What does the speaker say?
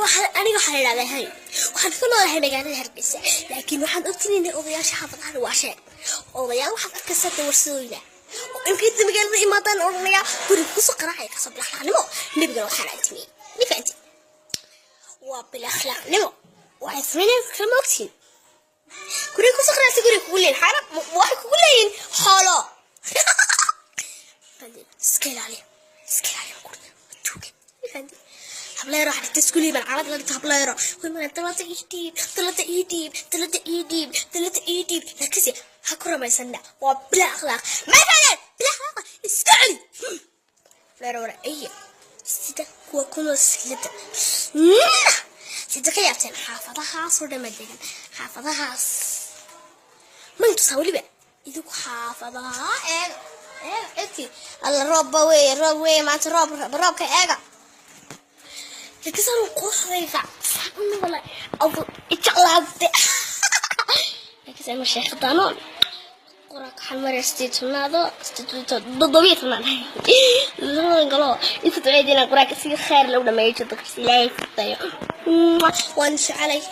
aniga waxaan idhahdaa waxaan ku noolahay magaalada Hargeysa laakiin waxaan ogtiin in odayaasha xaafadaha waa sheeg odayaal waxaad arkaysaa dawarsooyina oo inta magaalada imaadaan oranaya guriga ku soo qaraacay ka soo bilaxnimo nabiga waxaan antimi nifaanti waa bilaxnimo waa ismeenay kama ogtiin guriga ku soo qaraacay guriga ku leen xara waxa ku leen xoolo iskalaali guriga tuuge nifaanti habla yaro xataa iskuulii baan caalad la habla وما طلعت إيدي لكن هكرة ما يصنع وبلا أخلاق مثلا بلا أخلاق اسكعلي لا ورا أي سيدا هو كله سيدا سيدا كيفتن حافظها صورة مدينة حافظها ما يتصوري بقى إذا حافظها إيه الله ربوي ما ترب كأجا لكن صاروا قصيرة أنا والله أو إتقلبت لكن أنا شيخ دانون قرأك حمر استيتنا هذا ضبيط من زمان قالوا أنت تعيدين قرأك سير خير لو لما يجي تكسي لا يفتح وانش علي